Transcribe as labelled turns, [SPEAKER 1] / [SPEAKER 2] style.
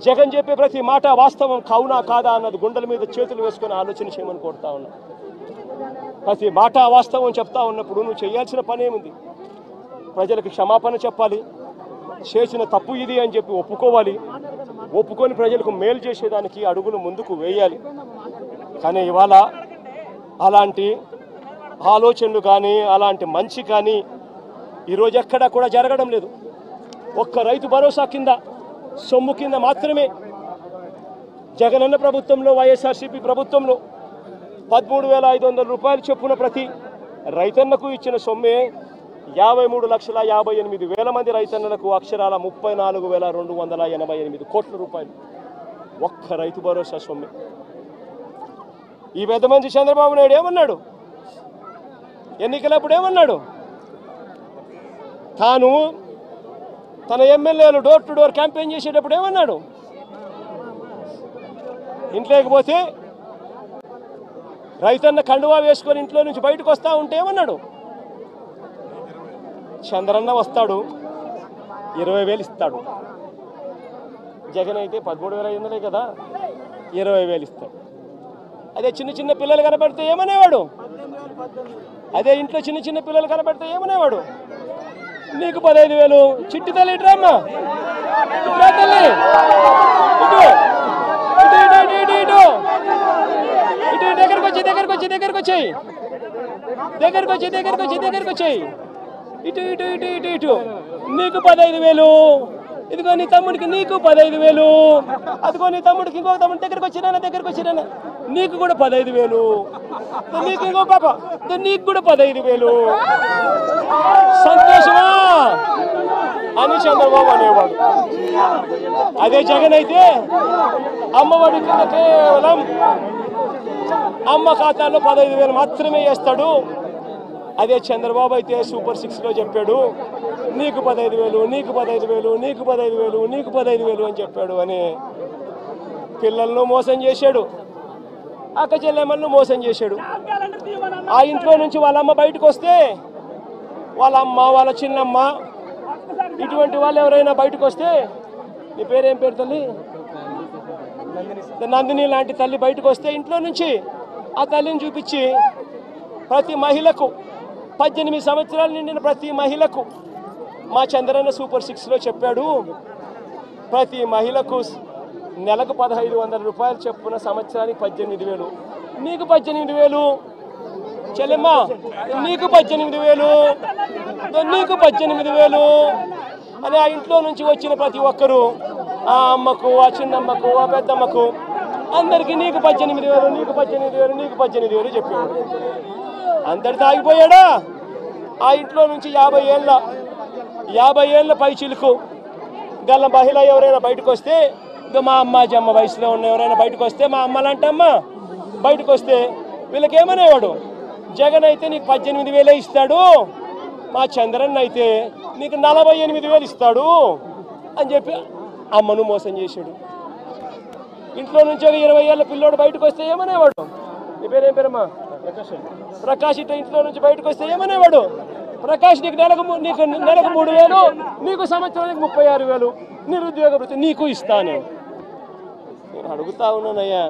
[SPEAKER 1] జగన్ చెప్పే ప్రతి మాట వాస్తవం కావునా కాదా అన్నది గుండెల మీద చేతులు వేసుకొని ఆలోచన చేయమని కోరుతా ఉన్నా. ప్రతి మాట వాస్తవం చెప్తా ఉన్నప్పుడు నువ్వు చేయాల్సిన పని ఏముంది? ప్రజలకు క్షమాపణ చెప్పాలి, చేసిన తప్పు ఇది అని చెప్పి ఒప్పుకోవాలి, ఒప్పుకొని ప్రజలకు మేలు చేసేదానికి అడుగులు ముందుకు వేయాలి. కానీ ఇవాళ అలాంటి ఆలోచనలు కానీ అలాంటి మంచి కానీ ఈరోజు ఎక్కడా కూడా జరగడం లేదు. ఒక్క రైతు భరోసా కింద సొమ్ము కింద మాత్రమే జగనన్న ప్రభుత్వంలో వైఎస్ఆర్సీపీ ప్రభుత్వంలో 13,500 రూపాయలు చొప్పున ప్రతి రైతన్నకు ఇచ్చిన సొమ్మే 53,58,000 మంది రైతన్నలకు అక్షరాల 34,288 కోట్ల రూపాయలు ఒక్క రైతు భరోసా సొమ్మే. ఈ పెద్ద మంచి చంద్రబాబు నాయుడు ఏమన్నాడు? ఎన్నికలప్పుడు ఏమన్నాడు? తాను తన ఎమ్మెల్యేలు డోర్ టు డోర్ క్యాంపెయిన్ చేసేటప్పుడు ఏమన్నాడు? ఇంట్లోకి పోతే రైతన్న కండువా వేసుకొని ఇంట్లో నుంచి బయటకు వస్తా ఉంటే ఏమన్నాడు? చంద్రన్న వస్తాడు 20,000 ఇస్తాడు. జగన్ అయితే 13,500 కదా, 20,000 ఇస్తాడు. అదే చిన్న చిన్న పిల్లలు కనబడితే ఏమనేవాడు? అదే ఇంట్లో చిన్న చిన్న పిల్లలు కనబడితే ఏమనేవాడు? నీకు 15,000. చిట్టి తల్లి ఇట్రామ్మా, ఇట్రా తల్లి, ఇటు ఇటు ఇటు ఇటు ఇటు ఇటు దగ్గరకు వచ్చి దగ్గరకు వచ్చి దగ్గరకు వచ్చాయి దగ్గరకు వచ్చి దగ్గరకు వచ్చి దగ్గరకు వచ్చాయి ఇటు ఇటు ఇటు ఇటు ఇటు నీకు 15,000. ఇదిగో నీ తమ్ముడికి నీకు 15,000. అదిగో నీ తమ్ముడికి ఇంకో తమ్ముడి దగ్గరకు వచ్చినా దగ్గరకు వచ్చినా నీకు కూడా 15,000. నీకు ఇంకో పాప నీకు కూడా 15,000. సంతోషమా అని చంద్రబాబు అనేవాడు. అదే జగన్ అయితే అమ్మఒడి కింద కేవలం అమ్మ ఖాతాలో 15,000 మాత్రమే వేస్తాడు. అదే చంద్రబాబు అయితే సూపర్ 6లో చెప్పాడు నీకు 15,000, నీకు 15,000, నీకు 15,000, నీకు 15,000 అని చెప్పాడు. అని పిల్లలను మోసం చేశాడు, అక్క చెల్లెమ్మలను మోసం చేశాడు. ఆ ఇంట్లో నుంచి వాళ్ళ అమ్మ బయటకు వస్తే వాళ్ళ అమ్మ వాళ్ళ చిన్నమ్మ ఇటువంటి వాళ్ళు ఎవరైనా బయటకు వస్తే, నీ పేరేం పేరు తల్లి? నందిని లాంటి తల్లి బయటకు వస్తే ఇంట్లో నుంచి ఆ తల్లిని చూపించి ప్రతి మహిళకు 18 సంవత్సరాలు నిండిన ప్రతి మహిళకు మా చంద్రన్న సూపర్ 6లో చెప్పాడు ప్రతి మహిళకు నెలకు 1,500 రూపాయలు చొప్పున సంవత్సరానికి 18,000. నీకు 18,000 చెల్లెమ్మ, నీకు 18,000, నీకు 18,000 అని ఆ ఇంట్లో నుంచి వచ్చిన ప్రతి ఒక్కరూ ఆ అమ్మకు, ఆ చిన్నమ్మకు, ఆ పెద్దమ్మకు అందరికీ నీకు 18,000, నీకు 18,000, నీకు 18,000 చెప్పాడు. అందరితో ఆగిపోయాడా? ఆ ఇంట్లో నుంచి 50 ఏళ్ళ పై చిలుకు గల మహిళ ఎవరైనా బయటకు వస్తే, మా అమ్మ జమ్మ వయసులో ఉన్న ఎవరైనా బయటకు వస్తే, మా అమ్మలంటమ్మ బయటకు వస్తే వీళ్ళకేమనేవాడు? జగన్ అయితే నీకు 18,000 ఇస్తాడు, మా చంద్రన్ అయితే నీకు 48,000 ఇస్తాడు అని చెప్పి అమ్మను మోసం చేశాడు. ఇంట్లో నుంచి ఒక 20 ఏళ్ళ పిల్లోడు బయటకు వస్తే ఏమనేవాడు? నీ పేరేం పేరమ్మా? ప్రకాష్. ఇట్లా ఇంట్లో నుంచి బయటకు వస్తే ఏమనేవాడు? ప్రకాష్ నీకు నెలకు 3,000, నీకు సంవత్సరానికి 36,000 నిరుద్యోగ వృత్తి నీకు ఇస్తాను. నేను అడుగుతా ఉన్నానయ్యా,